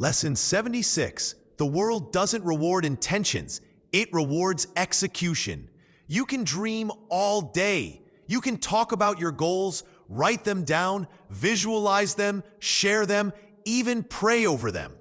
Lesson 76. The world doesn't reward intentions, it rewards execution. You can dream all day. You can talk about your goals, write them down, visualize them, share them, even pray over them.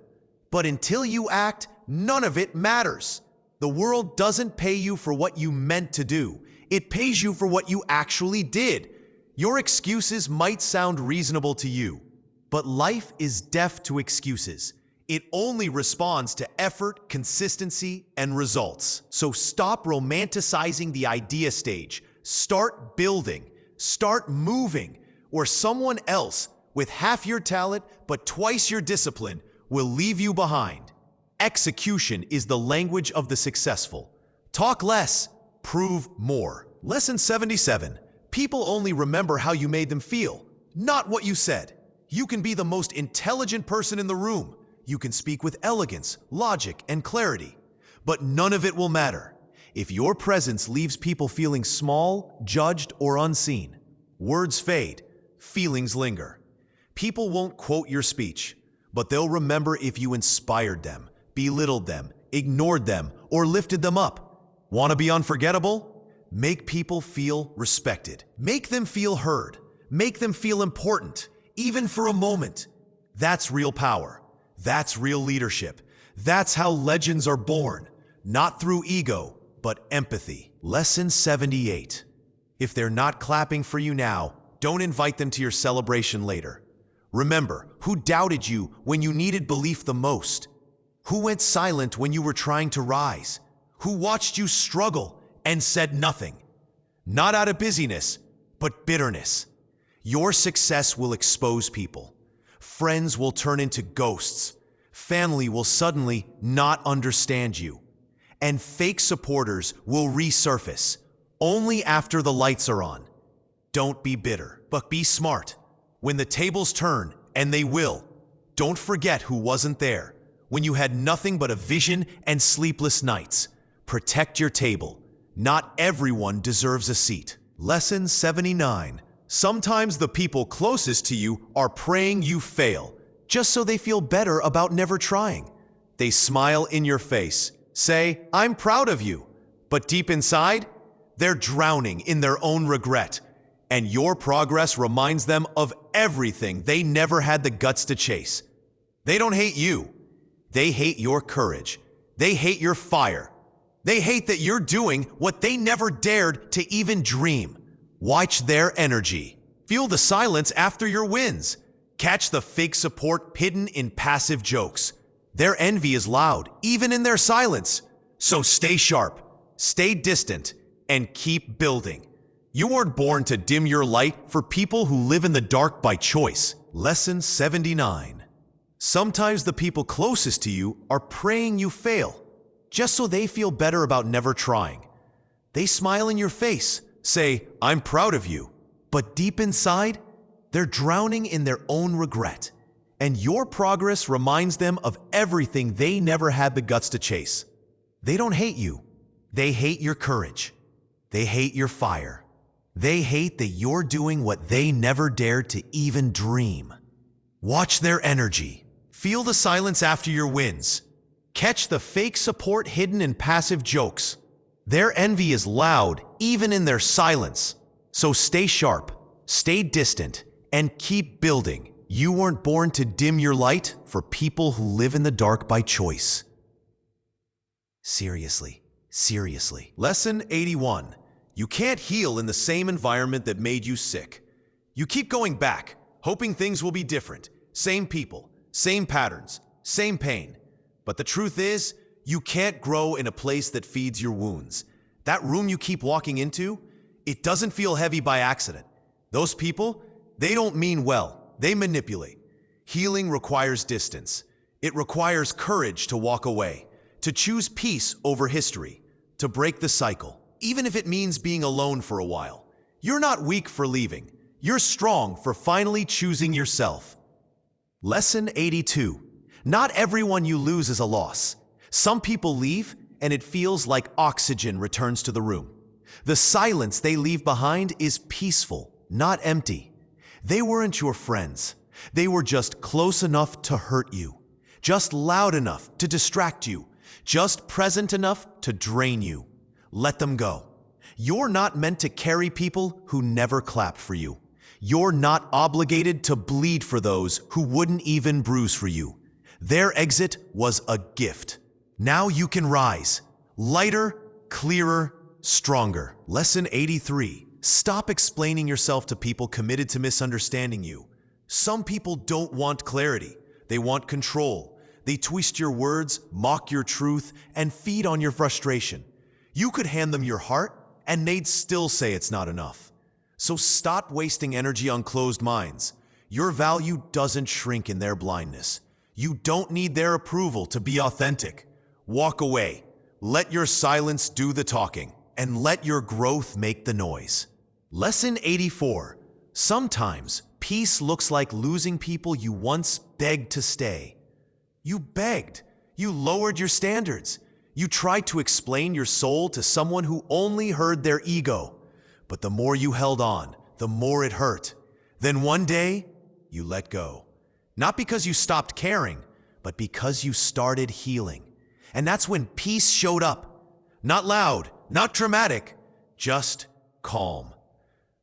But until you act, none of it matters. The world doesn't pay you for what you meant to do. It pays you for what you actually did. Your excuses might sound reasonable to you, but life is deaf to excuses. It only responds to effort, consistency, and results. So stop romanticizing the idea stage. Start building. Start moving. Or someone else with half your talent but twice your discipline will leave you behind. Execution is the language of the successful. Talk less, prove more. Lesson 77. People only remember how you made them feel, not what you said. You can be the most intelligent person in the room. You can speak with elegance, logic, and clarity. But none of it will matter if your presence leaves people feeling small, judged, or unseen. Words fade, feelings linger. People won't quote your speech, but they'll remember if you inspired them, belittled them, ignored them, or lifted them up. Want to be unforgettable? Make people feel respected. Make them feel heard. Make them feel important, even for a moment. That's real power. That's real leadership. That's how legends are born, not through ego, but empathy. Lesson 78. If they're not clapping for you now, don't invite them to your celebration later. Remember, who doubted you when you needed belief the most? Who went silent when you were trying to rise? Who watched you struggle and said nothing? Not out of busyness, but bitterness. Your success will expose people. Friends will turn into ghosts. Family will suddenly not understand you. And fake supporters will resurface only after the lights are on. Don't be bitter, but be smart. When the tables turn, and they will, don't forget who wasn't there. When you had nothing but a vision and sleepless nights, protect your table. Not everyone deserves a seat. Lesson 79. Sometimes the people closest to you are praying you fail, just so they feel better about never trying. They smile in your face, say, "I'm proud of you," but deep inside, they're drowning in their own regret, and your progress reminds them of everything they never had the guts to chase. They don't hate you. They hate your courage. They hate your fire. They hate that you're doing what they never dared to even dream. Watch their energy. Feel the silence after your wins. Catch the fake support hidden in passive jokes. Their envy is loud, even in their silence. So stay sharp, stay distant, and keep building. You weren't born to dim your light for people who live in the dark by choice. Lesson 79. Sometimes the people closest to you are praying you fail, just so they feel better about never trying. They smile in your face, say, "I'm proud of you," but deep inside, they're drowning in their own regret, and your progress reminds them of everything they never had the guts to chase. They don't hate you. They hate your courage. They hate your fire. They hate that you're doing what they never dared to even dream. Watch their energy. Feel the silence after your wins. Catch the fake support hidden in passive jokes. Their envy is loud, even in their silence. So stay sharp, stay distant, and keep building. You weren't born to dim your light for people who live in the dark by choice. Seriously. Lesson 81. You can't heal in the same environment that made you sick. You keep going back, hoping things will be different. Same people, same patterns, same pain. But the truth is, you can't grow in a place that feeds your wounds. That room you keep walking into, it doesn't feel heavy by accident. Those people, they don't mean well, they manipulate. Healing requires distance. It requires courage to walk away, to choose peace over history, to break the cycle, even if it means being alone for a while. You're not weak for leaving. You're strong for finally choosing yourself. Lesson 82. Not everyone you lose is a loss. Some people leave, and it feels like oxygen returns to the room. The silence they leave behind is peaceful, not empty. They weren't your friends. They were just close enough to hurt you. just loud enough to distract you, just present enough to drain you. Let them go. You're not meant to carry people who never clapped for you. You're not obligated to bleed for those who wouldn't even bruise for you. Their exit was a gift. Now you can rise. Lighter, clearer, stronger. Lesson 83. Stop explaining yourself to people committed to misunderstanding you. Some people don't want clarity. They want control. They twist your words, mock your truth, and feed on your frustration. You could hand them your heart, and they'd still say it's not enough. So stop wasting energy on closed minds. Your value doesn't shrink in their blindness. You don't need their approval to be authentic. Walk away. Let your silence do the talking, and let your growth make the noise. Lesson 84. Sometimes peace looks like losing people you once begged to stay. You begged. You lowered your standards. You tried to explain your soul to someone who only heard their ego. But the more you held on, the more it hurt. Then one day, you let go. Not because you stopped caring, but because you started healing. And that's when peace showed up. Not loud, not dramatic, just calm.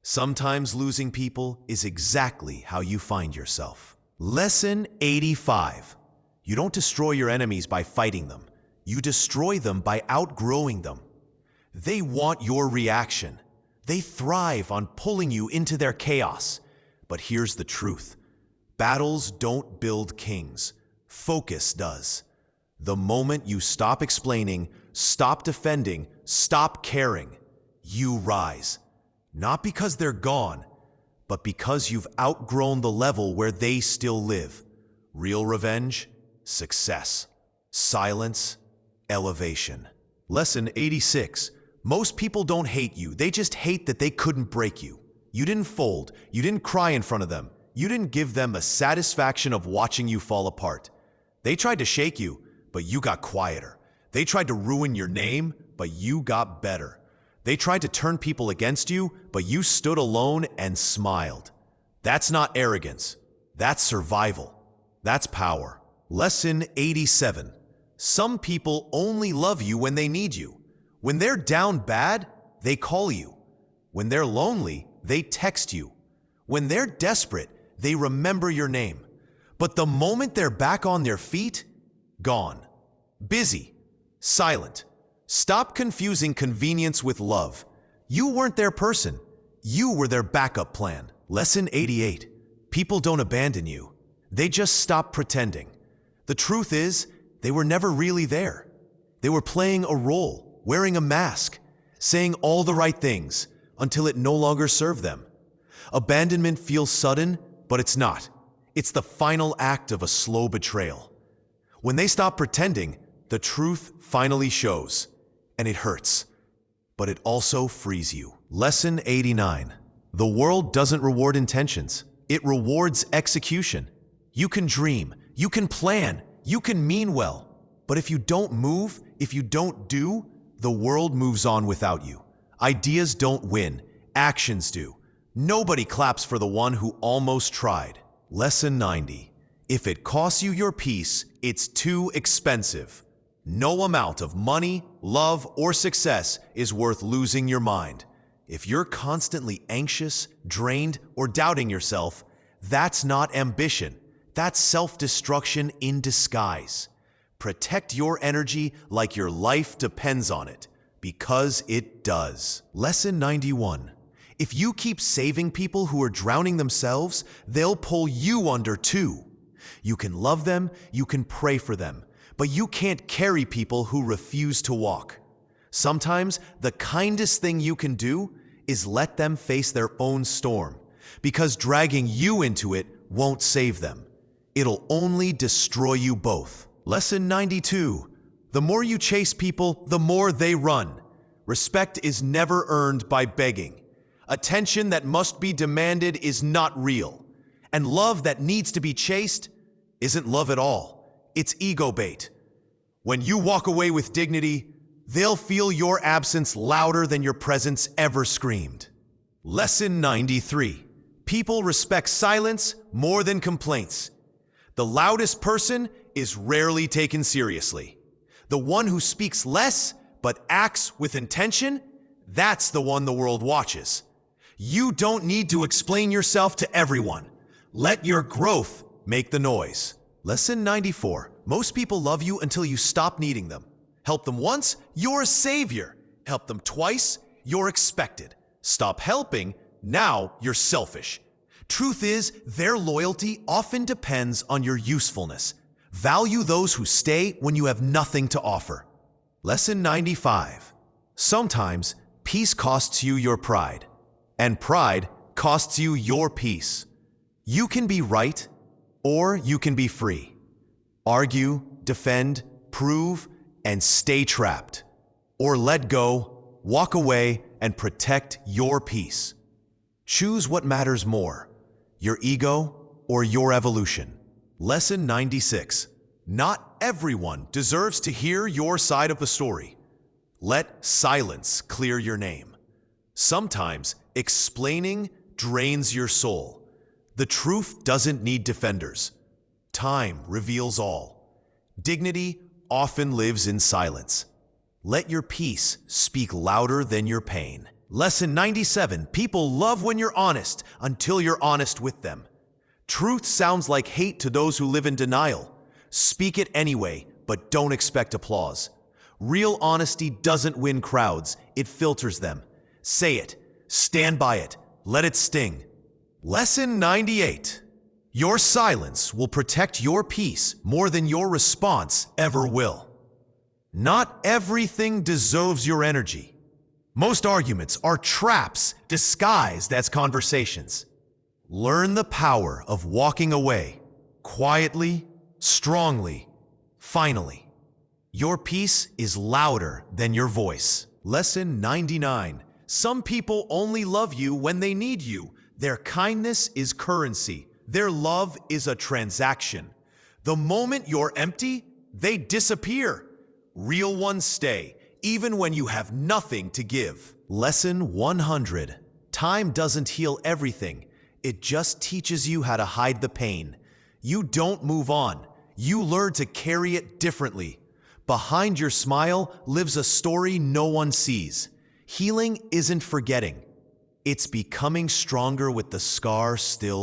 Sometimes losing people is exactly how you find yourself. Lesson 85. You don't destroy your enemies by fighting them. You destroy them by outgrowing them. They want your reaction. They thrive on pulling you into their chaos. But here's the truth. Battles don't build kings. Focus does. The moment you stop explaining, stop defending, stop caring, you rise. Not because they're gone, but because you've outgrown the level where they still live. Real revenge, success. Silence, elevation. Lesson 86. Most people don't hate you. They just hate that they couldn't break you. You didn't fold. You didn't cry in front of them. You didn't give them the satisfaction of watching you fall apart. They tried to shake you, but you got quieter. They tried to ruin your name, but you got better. They tried to turn people against you, but you stood alone and smiled. That's not arrogance. That's survival. That's power. Lesson 87. Some people only love you when they need you. When they're down bad, they call you. When they're lonely, they text you. When they're desperate, they remember your name. But the moment they're back on their feet, gone. Busy. Silent. Stop confusing convenience with love. You weren't their person. You were their backup plan. Lesson 88. People don't abandon you. They just stop pretending. The truth is, they were never really there. They were playing a role, wearing a mask, saying all the right things until it no longer served them. Abandonment feels sudden, but it's not. It's the final act of a slow betrayal. When they stop pretending, the truth finally shows, and it hurts. But it also frees you. Lesson 89. The world doesn't reward intentions. It rewards execution. You can dream, you can plan, you can mean well. But if you don't move, if you don't do, the world moves on without you. Ideas don't win, actions do. Nobody claps for the one who almost tried. Lesson 90. If it costs you your peace, it's too expensive. No amount of money, love, or success is worth losing your mind. If you're constantly anxious, drained, or doubting yourself, that's not ambition. That's self-destruction in disguise. Protect your energy like your life depends on it, because it does. Lesson 91. If you keep saving people who are drowning themselves, they'll pull you under too. You can love them, you can pray for them, but you can't carry people who refuse to walk. Sometimes the kindest thing you can do is let them face their own storm, because dragging you into it won't save them. It'll only destroy you both. Lesson 92. The more you chase people, the more they run. Respect is never earned by begging. Attention that must be demanded is not real. And love that needs to be chased isn't love at all. It's ego bait. When you walk away with dignity, they'll feel your absence louder than your presence ever screamed. Lesson 93. People respect silence more than complaints. The loudest person is rarely taken seriously. The one who speaks less but acts with intention, that's the one the world watches. You don't need to explain yourself to everyone. Let your growth make the noise. Lesson 94. Most people love you until you stop needing them. Help them once, you're a savior. Help them twice, you're expected. Stop helping, now you're selfish. Truth is, their loyalty often depends on your usefulness. Value those who stay when you have nothing to offer. Lesson 95. Sometimes, peace costs you your pride, and pride costs you your peace. You can be right, or you can be free. Argue, defend, prove, and stay trapped. Or let go, walk away, and protect your peace. Choose what matters more, your ego or your evolution. Lesson 96. Not everyone deserves to hear your side of the story. Let silence clear your name. Sometimes explaining drains your soul. The truth doesn't need defenders. Time reveals all. Dignity often lives in silence. Let your peace speak louder than your pain. Lesson 97. People love when you're honest until you're honest with them. Truth sounds like hate to those who live in denial. Speak it anyway, but don't expect applause. Real honesty doesn't win crowds, it filters them. Say it, stand by it, let it sting. Lesson 98. Your silence will protect your peace more than your response ever will. Not everything deserves your energy. Most arguments are traps disguised as conversations. Learn the power of walking away, quietly, strongly, finally. Your peace is louder than your voice. Lesson 99. Some people only love you when they need you. Their kindness is currency. Their love is a transaction. The moment you're empty, they disappear. Real ones stay, even when you have nothing to give. Lesson 100. Time doesn't heal everything. It just teaches you how to hide the pain. You don't move on. You learn to carry it differently. Behind your smile lives a story no one sees. Healing isn't forgetting. It's becoming stronger with the scar still there.